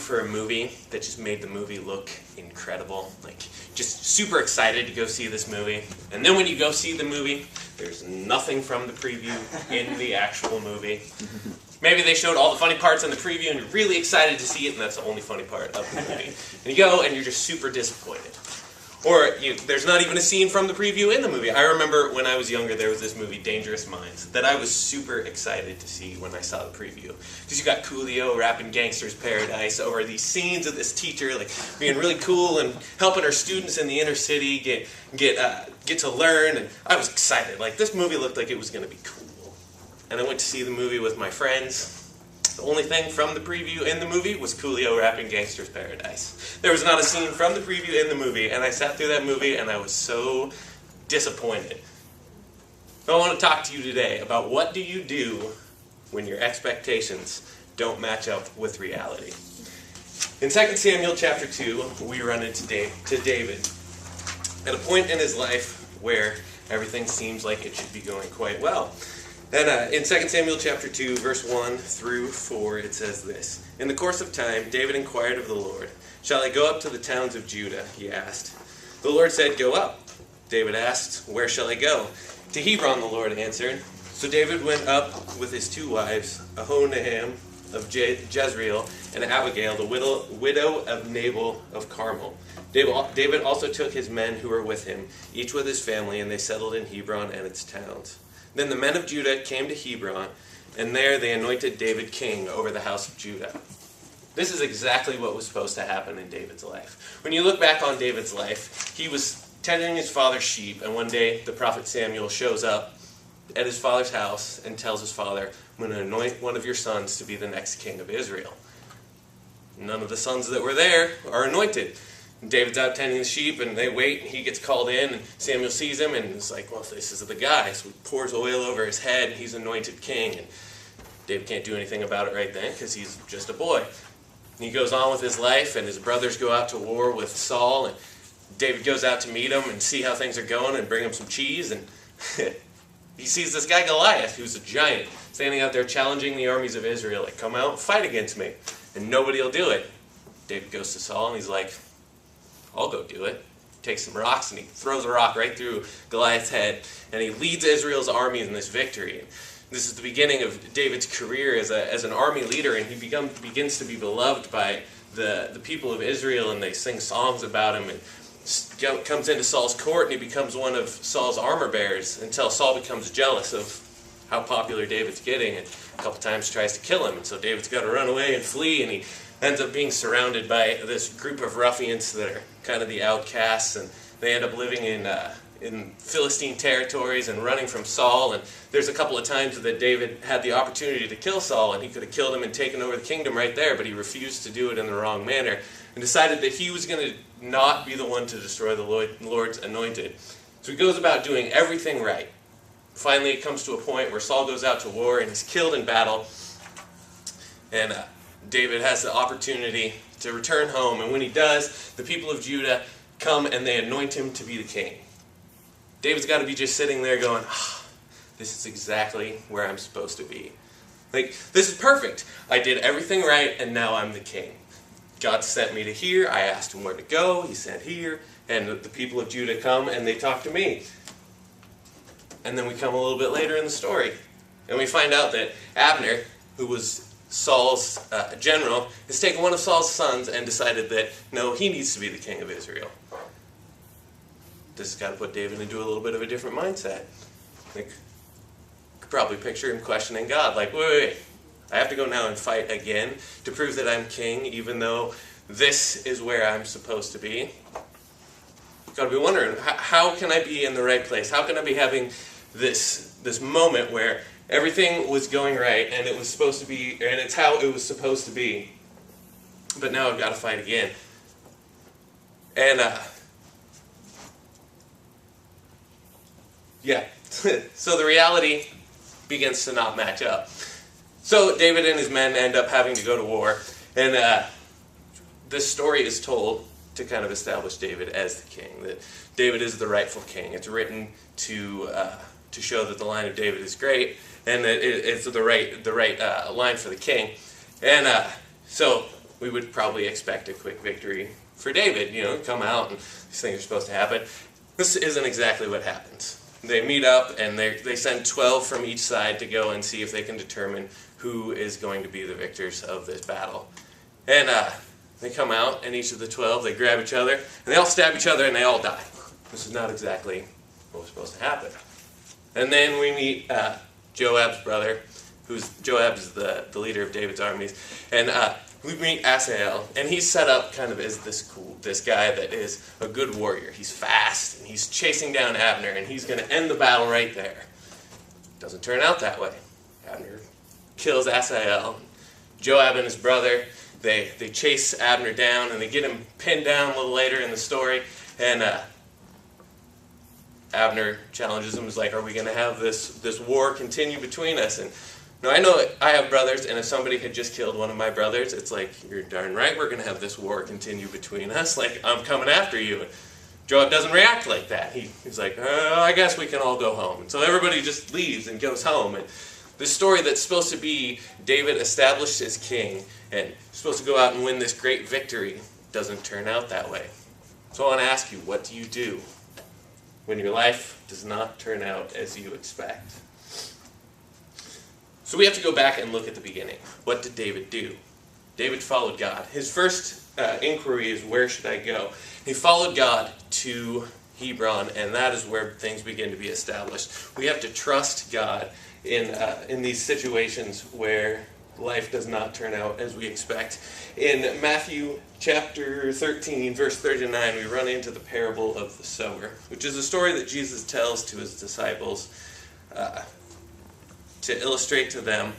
for a movie that just made the movie look incredible? Like, just super excited to go see this movie. And then when you go see the movie, there's nothing from the preview in the actual movie. Maybe they showed all the funny parts in the preview and you're really excited to see it, and that's the only funny part of the movie. And you go and you're just super disappointed. Or there's not even a scene from the preview in the movie. I remember when I was younger, there was this movie, Dangerous Minds, that I was super excited to see when I saw the preview. Because you got Coolio rapping Gangster's Paradise over these scenes of this teacher like being really cool and helping her students in the inner city get to learn. And I was excited. Like, this movie looked like it was going to be cool. And I went to see the movie with my friends. The only thing from the preview in the movie was Coolio rapping Gangster's Paradise. There was not a scene from the preview in the movie, and I sat through that movie and I was so disappointed. I want to talk to you today about what do you do when your expectations don't match up with reality. In 2 Samuel chapter 2, we run into David at a point in his life where everything seems like it should be going quite well. And in 2 Samuel chapter 2, verse 1 through 4, it says this. In the course of time, David inquired of the Lord, "Shall I go up to the towns of Judah?" he asked. The Lord said, "Go up." David asked, "Where shall I go?" "To Hebron," the Lord answered. So David went up with his 2 wives, Ahinoam of Jezreel, and Abigail, the widow of Nabal of Carmel. David also took his men who were with him, each with his family, and they settled in Hebron and its towns. Then the men of Judah came to Hebron, and there they anointed David king over the house of Judah. This is exactly what was supposed to happen in David's life. When you look back on David's life, he was tending his father's sheep, and one day the prophet Samuel shows up at his father's house and tells his father, "I'm going to anoint one of your sons to be the next king of Israel." None of the sons that were there are anointed. David's out tending the sheep, and they wait, and he gets called in, and Samuel sees him, and is like, well, this is the guy. So he pours oil over his head, and he's anointed king. And David can't do anything about it right then, because he's just a boy. And he goes on with his life, and his brothers go out to war with Saul, and David goes out to meet him and see how things are going and bring him some cheese, and he sees this guy Goliath, who's a giant, standing out there challenging the armies of Israel, like, "Come out and fight against me," and nobody will do it. David goes to Saul, and he's like, "I'll go do it." Takes some rocks and he throws a rock right through Goliath's head, and he leads Israel's army in this victory. And this is the beginning of David's career as an army leader, and he begins to be beloved by the people of Israel, and they sing songs about him, and comes into Saul's court, and he becomes one of Saul's armor bearers until Saul becomes jealous of how popular David's getting, and a couple times tries to kill him. And so David's got to run away and flee, and he ends up being surrounded by this group of ruffians that are kind of the outcasts, and they end up living in Philistine territories and running from Saul. And there's a couple of times that David had the opportunity to kill Saul, and he could have killed him and taken over the kingdom right there, but he refused to do it in the wrong manner and decided that he was going to not be the one to destroy the Lord's anointed. So he goes about doing everything right. Finally, it comes to a point where Saul goes out to war and he's killed in battle, and David has the opportunity to return home, and when he does, the people of Judah come and they anoint him to be the king. David's got to be just sitting there going, this is exactly where I'm supposed to be. Like, this is perfect. I did everything right, and now I'm the king. God sent me to here. I asked him where to go. He sent here, and the people of Judah come and they talk to me. And then we come a little bit later in the story, and we find out that Abner, who was Saul's general, has taken one of Saul's sons and decided that, no, he needs to be the king of Israel. This has got to put David into a little bit of a different mindset. Like, you could probably picture him questioning God, like, wait, I have to go now and fight again to prove that I'm king, even though this is where I'm supposed to be. You've got to be wondering, how can I be in the right place? How can I be having this moment where everything was going right, and it was supposed to be, and it's how it was supposed to be, but now I've got to fight again. And so the reality begins to not match up. So David and his men end up having to go to war, and this story is told to kind of establish David as the king, that David is the rightful king. It's written to show that the line of David is great, and that it's the right line for the king. And so we would probably expect a quick victory for David, come out and these things are supposed to happen. This isn't exactly what happens. They meet up and they send 12 from each side to go and see if they can determine who is going to be the victors of this battle. And they come out, and each of the 12, they grab each other, and they all stab each other, and they all die. This is not exactly what was supposed to happen. And then we meet Joab's brother, Joab is the leader of David's armies, and we meet Asahel, and he's set up kind of as this guy that is a good warrior. He's fast, and he's chasing down Abner, and he's going to end the battle right there. Doesn't turn out that way. Abner kills Asahel. Joab and his brother, they chase Abner down, and they get him pinned down a little later in the story, and Abner challenges him, is like, are we going to have this war continue between us? And no, I know I have brothers, and if somebody had just killed one of my brothers, it's like, you're darn right we're going to have this war continue between us. Like, I'm coming after you. And Joab doesn't react like that. He's like, I guess we can all go home. And so everybody just leaves and goes home. And this story that's supposed to be David established as king and supposed to go out and win this great victory doesn't turn out that way. So I want to ask you, what do you do when your life does not turn out as you expect? So we have to go back and look at the beginning. What did David do? David followed God. His first inquiry is, where should I go? He followed God to Hebron, and that is where things begin to be established. We have to trust God in these situations where life does not turn out as we expect. In Matthew chapter 13, verse 39, we run into the parable of the sower, which is a story that Jesus tells to his disciples to illustrate to them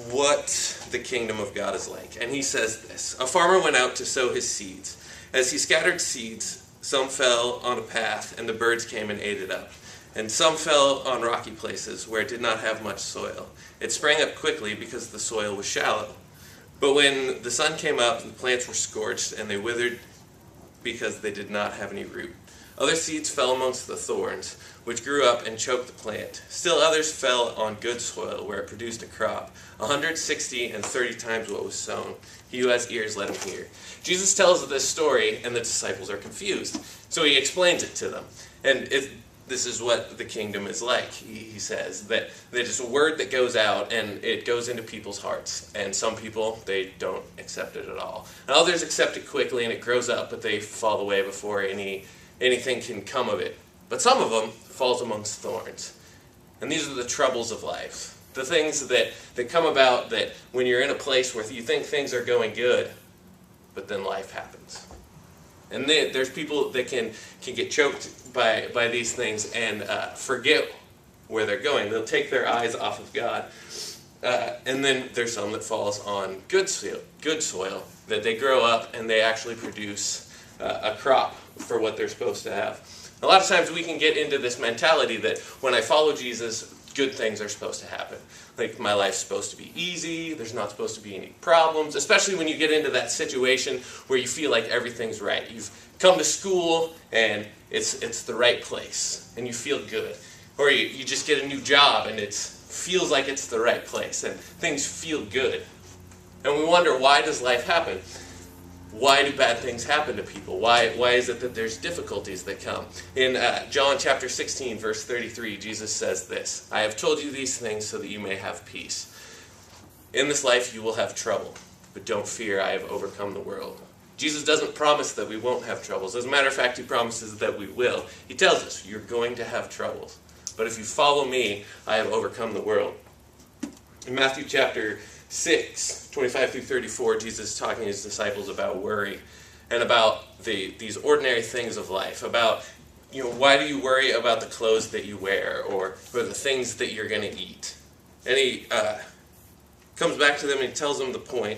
what the kingdom of God is like. And he says this: a farmer went out to sow his seeds. As he scattered seeds, some fell on a path, and the birds came and ate it up. And some fell on rocky places where it did not have much soil. It sprang up quickly because the soil was shallow. But when the sun came up, the plants were scorched, and they withered because they did not have any root. Other seeds fell amongst the thorns, which grew up and choked the plant. Still others fell on good soil, where it produced a crop, 160 and 30 times what was sown. He who has ears, let him hear. Jesus tells this story, and the disciples are confused. So he explains it to them. And this is what the kingdom is like. He says that it's a word that goes out, and it goes into people's hearts. And some people, they don't accept it at all. And others accept it quickly, and it grows up, but they fall away before anything can come of it. But some of them falls amongst thorns. And these are the troubles of life. The things that come about that when you're in a place where you think things are going good, but then life happens. And there's people that can get choked by these things and forget where they're going. They'll take their eyes off of God. And then there's some that falls on good soil, that they grow up and they actually produce a crop for what they're supposed to have. A lot of times we can get into this mentality that when I follow Jesus, good things are supposed to happen. Like, my life's supposed to be easy, there's not supposed to be any problems, especially when you get into that situation where you feel like everything's right. You've come to school and it's the right place and you feel good. Or you just get a new job and it feels like it's the right place and things feel good. And we wonder, why does life happen? Why do bad things happen to people? Why is it that there's difficulties that come? In John chapter 16, verse 33, Jesus says this: I have told you these things so that you may have peace. In this life you will have trouble, but don't fear, I have overcome the world. Jesus doesn't promise that we won't have troubles. As a matter of fact, he promises that we will. He tells us, you're going to have troubles. But if you follow me, I have overcome the world. In Matthew chapter 6, 25 through 34, Jesus is talking to his disciples about worry and about these ordinary things of life, about, why do you worry about the clothes that you wear or the things that you're going to eat? And he comes back to them and he tells them the point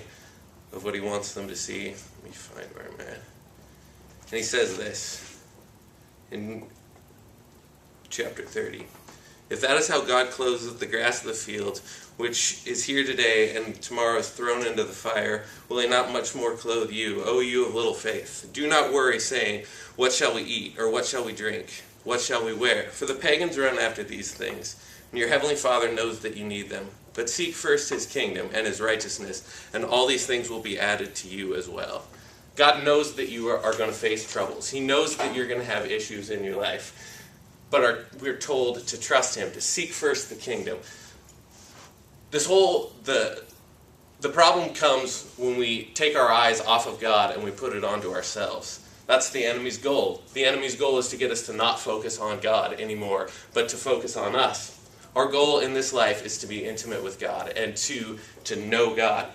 of what he wants them to see. Let me find where I'm at. And he says this in chapter 30. If that is how God clothes the grass of the field, which is here today and tomorrow is thrown into the fire, will he not much more clothe you, O you of little faith? Do not worry, saying, what shall we eat, or what shall we drink? What shall we wear? For the pagans run after these things, and your heavenly Father knows that you need them. But seek first his kingdom and his righteousness, and all these things will be added to you as well. God knows that you are going to face troubles. He knows that you're going to have issues in your life. But we're told to trust him, to seek first the kingdom. The problem comes when we take our eyes off of God and we put it onto ourselves. That's the enemy's goal. The enemy's goal is to get us to not focus on God anymore, but to focus on us. Our goal in this life is to be intimate with God and to know God,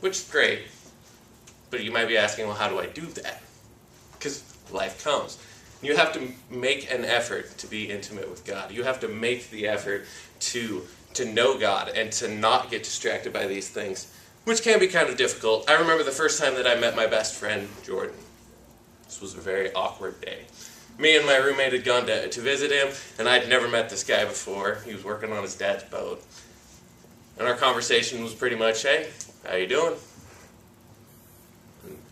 which is great. But you might be asking, well, how do I do that? Because life comes. You have to make an effort to be intimate with God. You have to make the effort to know God and to not get distracted by these things, which can be kind of difficult. I remember the first time that I met my best friend, Jordan. This was a very awkward day. Me and my roommate had gone to visit him, and I'd never met this guy before. He was working on his dad's boat. And our conversation was pretty much, hey, how you doing?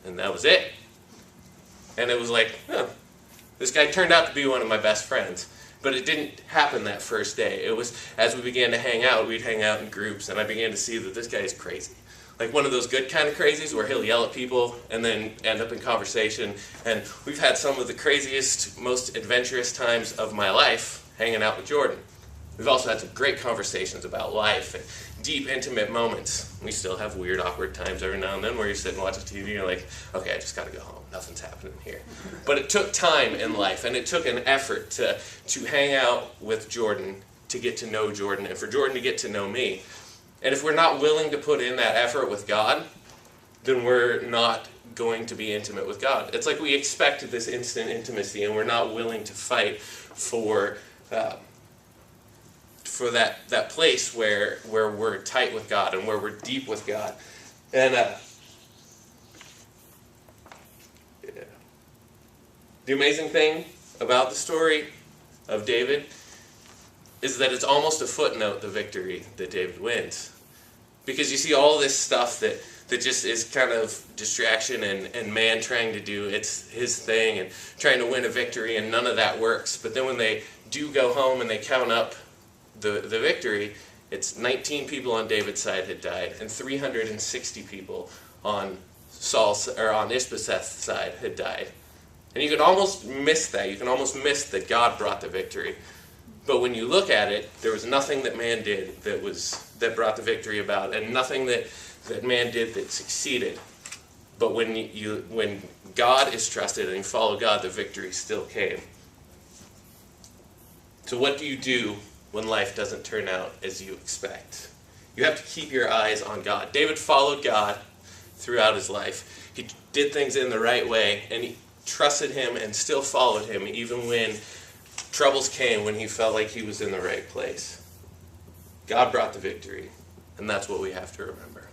And that was it. And it was like, oh, this guy turned out to be one of my best friends. But it didn't happen that first day. It was, as we began to hang out, we'd hang out in groups, and I began to see that this guy is crazy. Like one of those good kind of crazies where he'll yell at people and then end up in conversation. And we've had some of the craziest, most adventurous times of my life hanging out with Jordan. We've also had some great conversations about life and deep, intimate moments. We still have weird, awkward times every now and then where you sit and watch TV and you're like, okay, I just got to go home. Nothing's happening here. But it took time in life, and it took an effort to hang out with Jordan, to get to know Jordan, and for Jordan to get to know me. And if we're not willing to put in that effort with God, then we're not going to be intimate with God. It's like we expect this instant intimacy, and we're not willing to fight for that place where we're tight with God and where we're deep with God. And the amazing thing about the story of David is that it's almost a footnote, the victory that David wins. Because you see all this stuff that just is kind of distraction and man trying to do it's his thing and trying to win a victory, and none of that works. But then when they do go home and they count up the victory, it's 19 people on David's side had died, and 360 people on Ishbosheth's side had died. And you can almost miss that. You can almost miss that God brought the victory. But when you look at it, there was nothing that man did that brought the victory about, and nothing that man did that succeeded. But when God is trusted and you follow God, the victory still came. So what do you do when life doesn't turn out as you expect? You have to keep your eyes on God. David followed God throughout his life. He did things in the right way, and he trusted him and still followed him even when troubles came, when he felt like he was in the right place. God brought the victory, and that's what we have to remember.